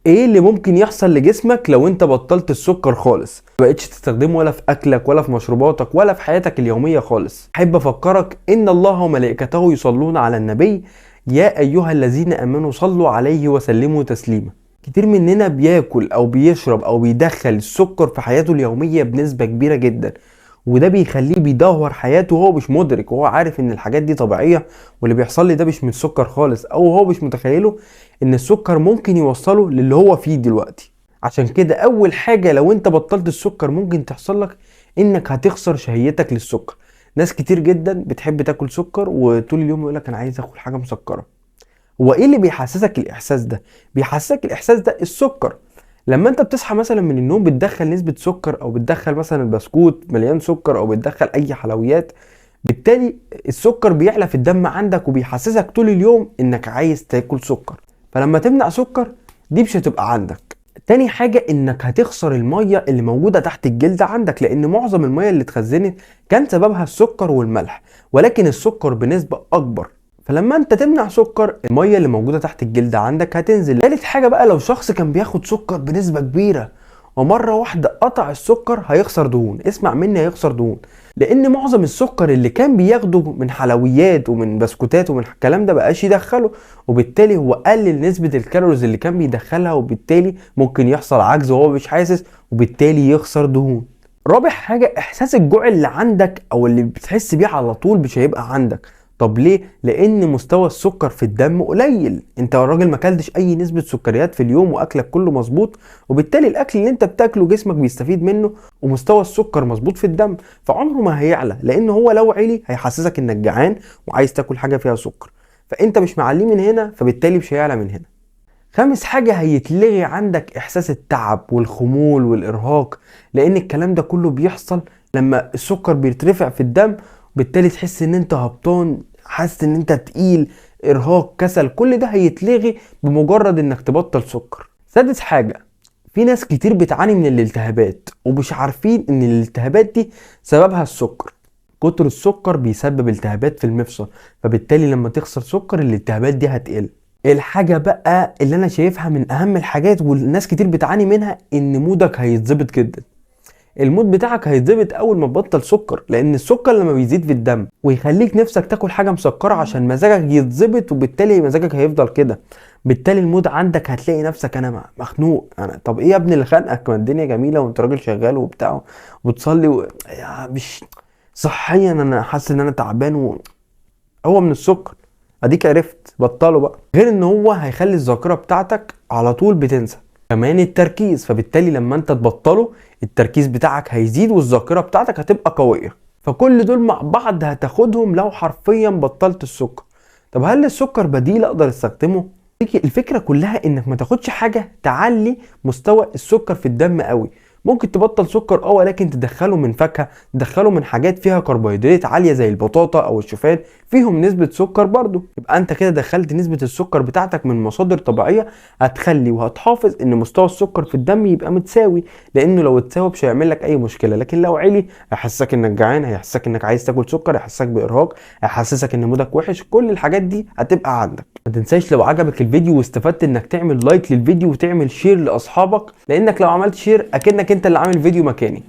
ايه اللي ممكن يحصل لجسمك لو انت بطلت السكر خالص، مبقتش تستخدمه ولا في اكلك ولا في مشروباتك ولا في حياتك اليومية خالص؟ احب افكرك ان الله وملائكته يصلون على النبي يا ايها الذين امنوا صلوا عليه وسلموا تسليما. كتير مننا بياكل او بيشرب او بيدخل السكر في حياته اليومية بنسبة كبيرة جدا، وده بيخليه بيدهور حياته وهو مش مدرك، وهو عارف ان الحاجات دي طبيعية واللي بيحصل لي ده مش من السكر خالص، او هو مش متخيله ان السكر ممكن يوصله للي هو فيه دلوقتي. عشان كده اول حاجة لو انت بطلت السكر ممكن تحصل لك انك هتخسر شهيتك للسكر. ناس كتير جدا بتحب تاكل سكر وطول اليوم يقولك انا عايز اكل حاجة مسكرة. هو ايه اللي بيحسسك الاحساس ده؟ بيحسسك الاحساس ده السكر. لما انت بتصحى مثلا من النوم بتدخل نسبة سكر، او بتدخل مثلا البسكوت مليان سكر، او بتدخل اي حلويات، بالتالي السكر بيعلى في الدم عندك وبيحسسك طول اليوم انك عايز تاكل سكر. فلما تمنع سكر دي مش هتبقى عندك. تاني حاجة انك هتخسر المية اللي موجودة تحت الجلد عندك، لان معظم المية اللي اتخزنت كان سببها السكر والملح، ولكن السكر بنسبة اكبر. فلما انت تمنع سكر المية اللي موجودة تحت الجلد عندك هتنزل. تالت حاجة بقى، لو شخص كان بياخد سكر بنسبة كبيرة ومرة واحدة قطع السكر هيخسر دهون. اسمع مني، هيخسر دهون، لان معظم السكر اللي كان بياخده من حلويات ومن بسكوتات ومن الكلام ده بقاش يدخله، وبالتالي هو قلل نسبة الكالوريز اللي كان بيدخلها، وبالتالي ممكن يحصل عجز وهو مش حاسس، وبالتالي يخسر دهون. رابع حاجة، احساس الجوع اللي عندك او اللي بتحس بيه على طول مش هيبقى عندك. طب ليه؟ لان مستوى السكر في الدم قليل. انت راجل ما اكلتش اي نسبة سكريات في اليوم واكلك كله مظبوط، وبالتالي الاكل اللي انت بتاكله جسمك بيستفيد منه، ومستوى السكر مظبوط في الدم، فعمره ما هيعلى، لان هو لو عالي هيحسسك انك جعان وعايز تاكل حاجة فيها سكر، فانت مش معليه من هنا، فبالتالي مش هيعلى من هنا. خامس حاجة، هيتلغي عندك احساس التعب والخمول والارهاق، لان الكلام ده كله بيحصل لما السكر بيترفع في الدم، بالتالي تحس ان انت هبطان، حاسس ان انت تقيل، ارهاق، كسل، كل ده هيتلغي بمجرد انك تبطل سكر. سادس حاجة، في ناس كتير بتعاني من الالتهابات ومش عارفين ان الالتهابات دي سببها السكر. كتر السكر بيسبب التهابات في المفصل، فبالتالي لما تخسر سكر الالتهابات دي هتقل. الحاجة بقى اللي انا شايفها من اهم الحاجات والناس كتير بتعاني منها، ان مودك هيتظبط جدا. المود بتاعك هيتظبط اول ما تبطل سكر، لان السكر لما بيزيد في الدم ويخليك نفسك تاكل حاجه مسكره عشان مزاجك يتظبط، وبالتالي مزاجك هيفضل كده، بالتالي المود عندك هتلاقي نفسك انا مخنوق. انا طب ايه يا ابني اللي خانقك؟ ما الدنيا جميله وانت راجل شغال وبتاع وبتصلي مش صحيا انا حاسس ان انا تعبان هو من السكر. اديك عرفت، بطله بقى. غير ان هو هيخلي الذاكره بتاعتك على طول بتنسى، كمان التركيز، فبالتالي لما انت تبطله التركيز بتاعك هيزيد والذاكرة بتاعتك هتبقى قوية. فكل دول مع بعض هتاخدهم لو حرفيا بطلت السكر. طب هل السكر بديل اقدر استخدمه؟ الفكرة كلها انك ما تاخدش حاجة تعلي مستوى السكر في الدم قوي. ممكن تبطل سكر ولكن تدخله من فاكهة، تدخله من حاجات فيها كربوهيدرات عالية زي البطاطا او الشوفان، فيهم نسبة سكر برضو. يبقى انت كده دخلت نسبة السكر بتاعتك من مصادر طبيعية، هتخلي وهتحافظ ان مستوى السكر في الدم يبقى متساوي، لانه لو اتساوى مش هيعمل لك اي مشكلة. لكن لو عالي هيحسسك انك جعان، هيحسسك انك عايز تاكل سكر، هيحسسك بارهاق، هيحسسك ان مودك وحش، كل الحاجات دي هتبقى عندك. ما تنساش لو عجبك الفيديو واستفدت انك تعمل لايك للفيديو وتعمل شير لاصحابك، لانك لو عملت شير اكنك انت اللي عامل فيديو مكاني.